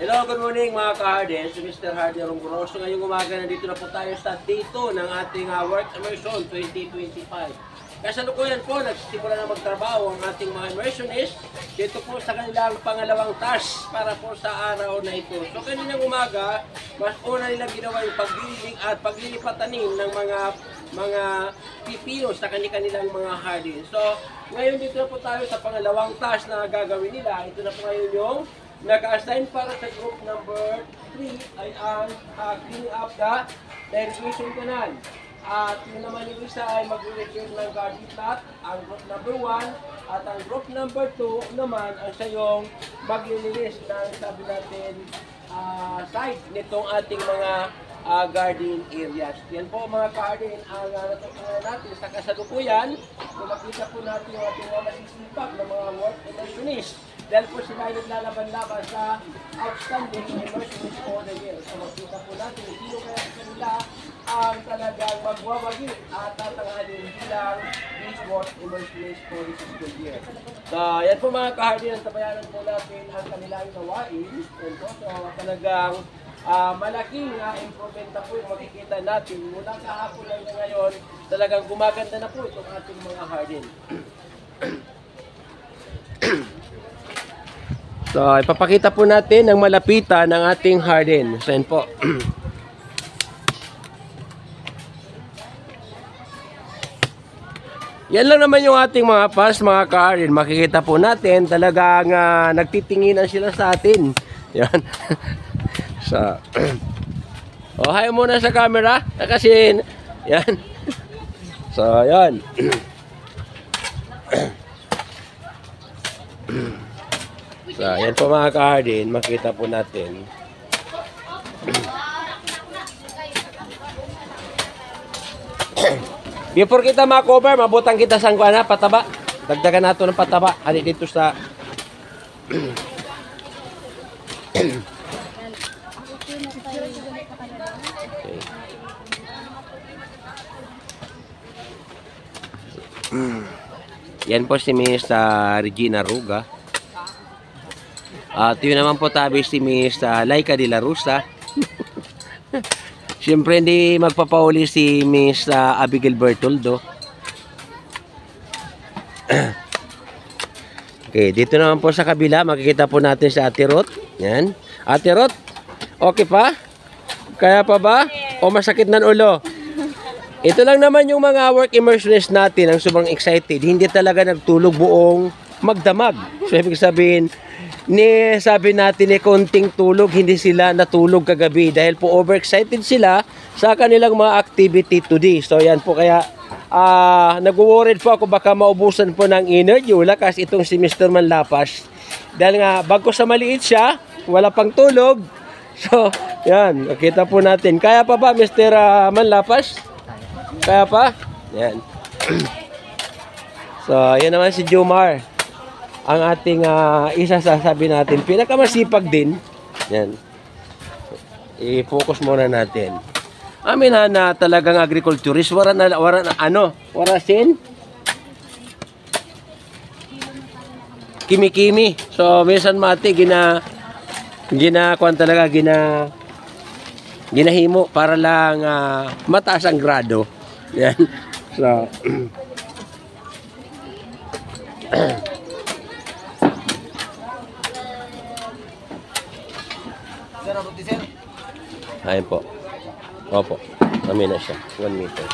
Hello, good morning mga ka-Harden. Si Mr. Harden Rongroso. Ngayong umaga nandito na po tayo sa day 2 ng ating Work Immersion 2025. Kasalukuyan po, nagsisimula na magtrabaho ang ating mga immersionist dito po sa kanilang pangalawang task para po sa araw na ito. So kaninang umaga, mas una nilang ginawa yung pagliling at paglilipatanin ng mga pipino sa kanilang mga hardin. So ngayon dito na po tayo sa pangalawang task na gagawin nila. Ito na po ngayon yung naka-assign para sa group number 3 ay ang cleaning up the irrigation canal. At yun naman yung isa ay mag-repair ng garden plot, ang group number 1. At ang group number 2 naman ang siya yung maglilinis ng sabi natin side nitong ating mga garden areas. Yan po mga garden ang natutunan natin sa kasalukuyan. Kung makita po natin yung ating mga masisipag na mga work immersionist. Dahil po sila ay naglalaban-laban sa outstanding immersionist for the year. So makita po natin sino kaya sa kanila ang talagang magwawagi at tatanganin bilang Beachworth immersionist for this school year. So yan po mga kahardin, ang tabayanan po natin ang kanilang gawain. Yan po, so talagang malaking improvement na po yung makikita natin. Mula kahapon lang na ngayon, talagang gumaganda na po itong ating mga hardin. So, ipapakita po natin ang malapitan ng ating hardin. So, yan po. Yan lang naman yung ating mga fans, mga ka-hardin. Makikita po natin, talagang nagtitinginan sila sa atin. Yan. So, oh, hi muna sa camera. Kasi, yan. So, yan. So, yan po mga ka-hardin, makita po natin. Before kita ma-cover, mabutang kita sa na pataba. Dagdagan nato ng pataba. Ani dito sa yan po si Miss Regina Ruga. At yun naman po tabi si Miss Laika de la Rosa. Siyempre hindi magpapauli si Miss Abigail Bertoldo. Okay, dito naman po sa kabila, makikita po natin si Ate Ruth. Yan. Ate Ruth, okay pa? Kaya pa ba? O masakit ng ulo? Ito lang naman yung mga work immersionist natin ang sobrang excited. Hindi talaga nagtulog buong magdamag. So, ibig sabihin, sabi natin konting tulog, hindi sila natulog kagabi dahil po overexcited sila sa kanilang mga activity today. So, yan po kaya nag-worried po ako baka maubusan po ng energy. Lakas itong si Mr. Manlapas. Dahil nga, bago sa maliit siya, wala pang tulog. So, yan, nakita po natin. Kaya pa ba, Mr. Manlapas? Kaya pa? Yan. So, yan naman si Jomar. Ang ating isa sasabi natin, pinakamasipag din. Yan. I-focus muna natin. Amin na talagang agriculturist, wala sin? Kimi-kimi. So, minsan mati, ginahimo para lang mataas ang grado. Yan. So, ayun po. Opo. Kami na siya. 1 meter.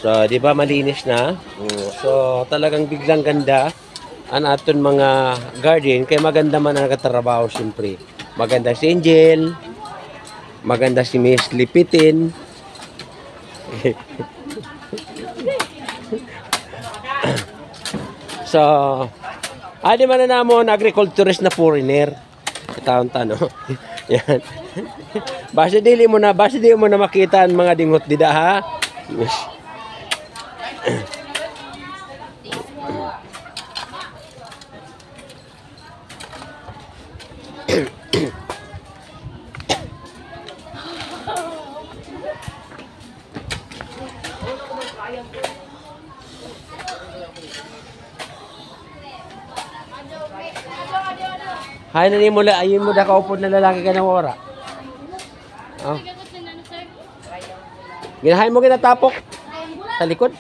So, di ba malinis na? So, talagang biglang ganda ang aton mga garden. Kaya maganda man ang nakatrabaho siyempre. Maganda si Angel. Maganda si Miss Lipitin. So, di man na namon agriculturist na foreigner. Taon-tano. Yan. Basta di mo na makita ang mga dingot dida ha. Hay na ni mo la ayon mo da kaupod na lalaki ka na wara. Oh. Ginahay mo ginatapok sa likod.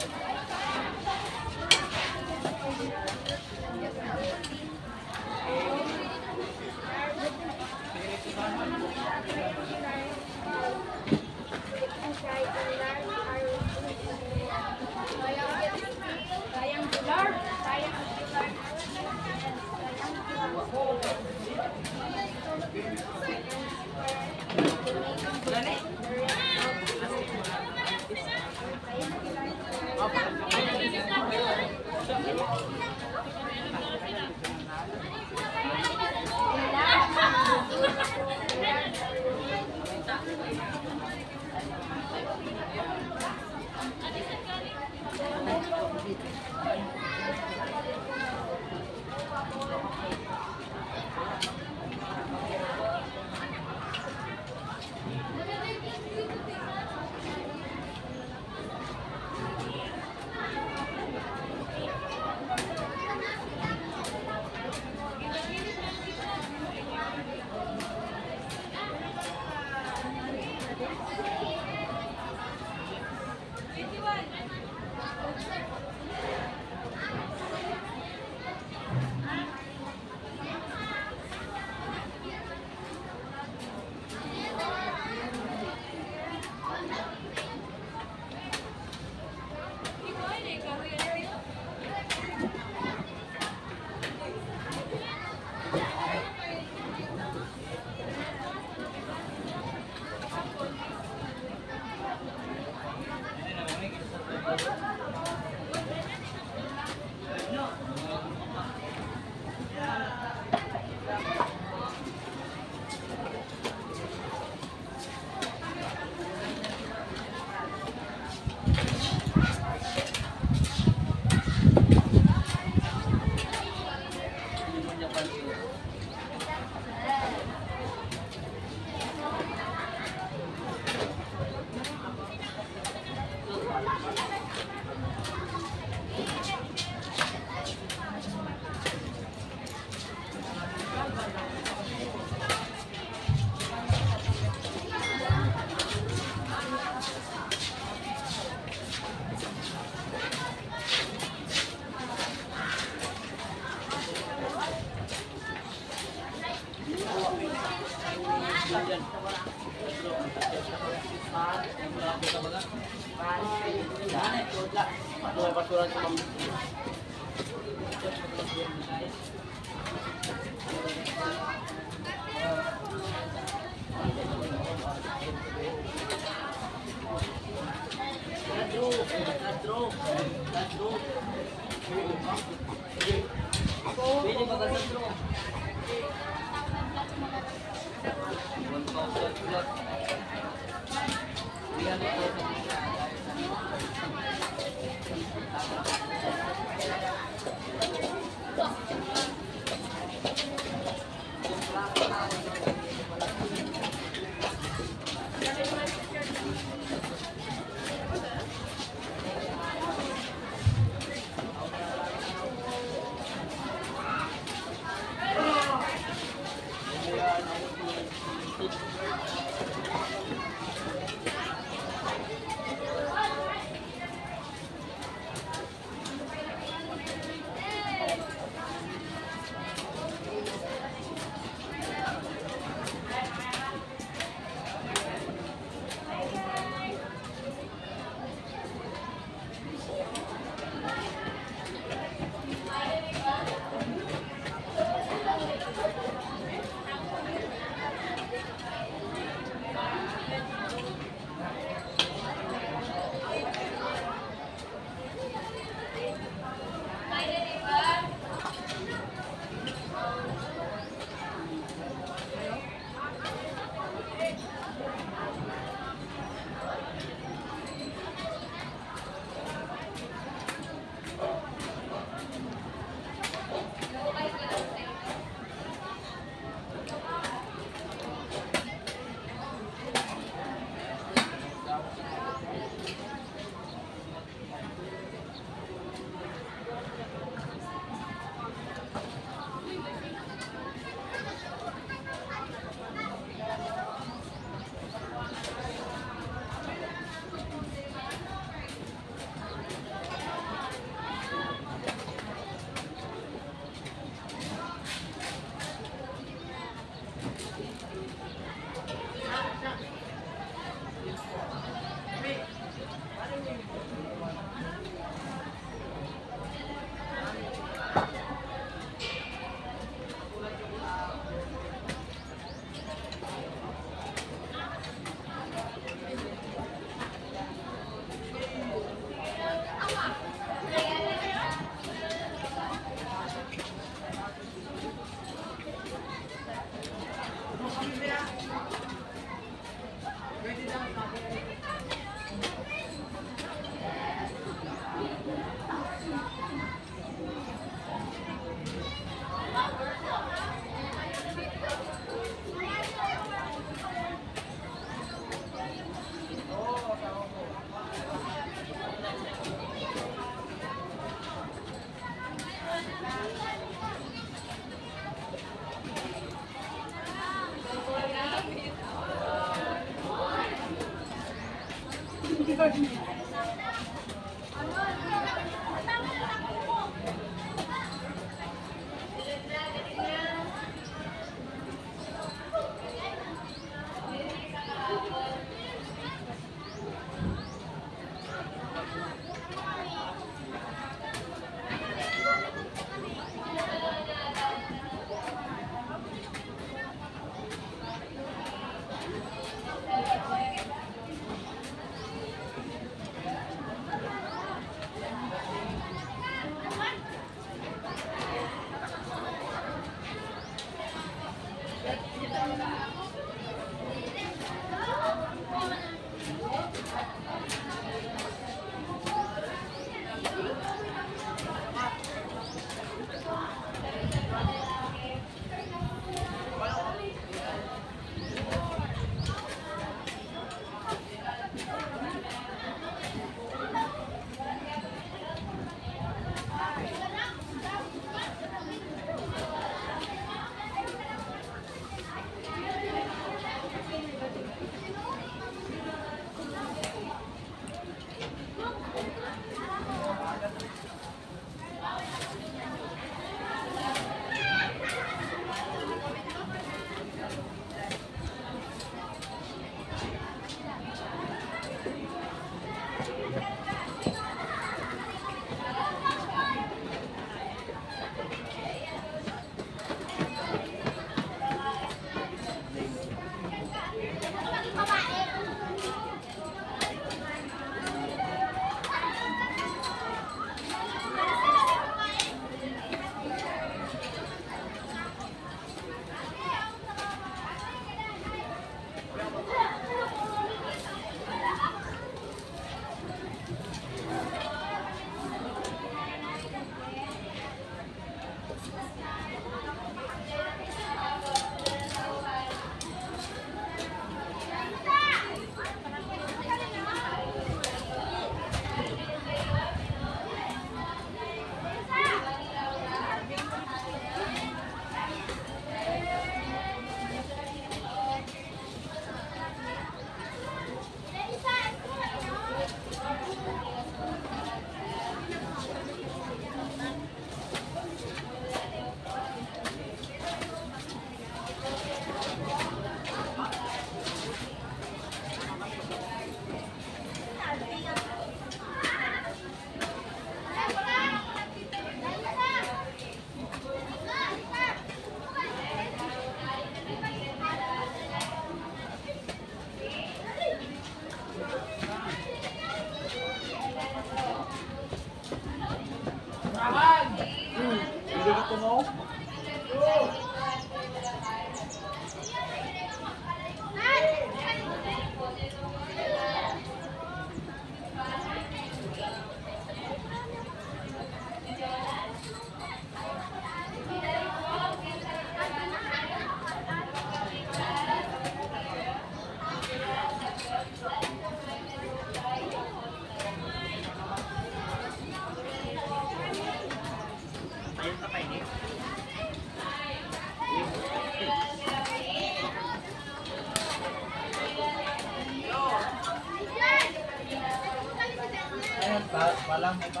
Walang iba.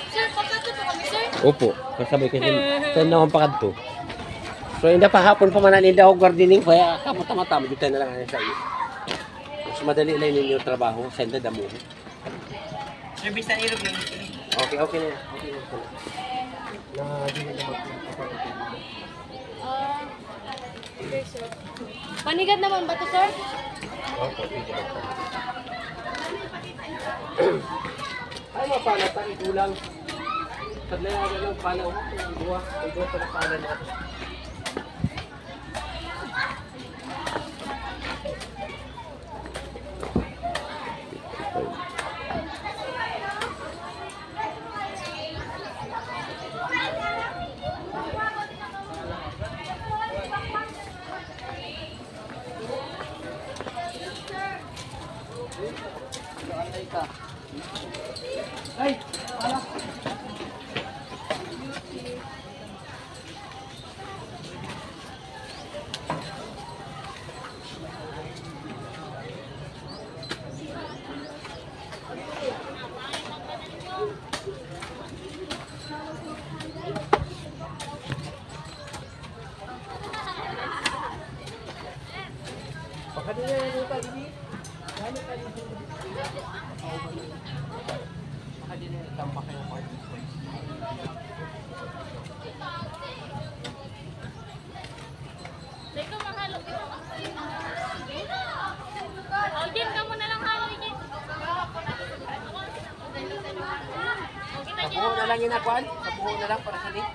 Sir, pagkato po kami, sir. Opo, kasabay kasi sa naman pakad to. So, hindi pa hapon pa manan, hindi ako gardening, kaya kapot-mata, dito na lang sa iyo. Mas madali lang ninyo yung trabaho, senda damo. Service na ilog yung Okay, okay na. Okay na. Okay, sir. Panigat naman ba to, sir? Opo, sige na. Ay, mapala pa, ikulang. Sadlay na lang pala ako. Buwa pa na pala natin. Ay, ala. Pakadanya yung lupa ini. Ano pa dito? Pakadanya tampak kayo party place. Teka, mahalo ko. O, Jim, kamo na lang halo, Jim. Kapuho na lang yun, Akwan. Kapuho na lang para sa link.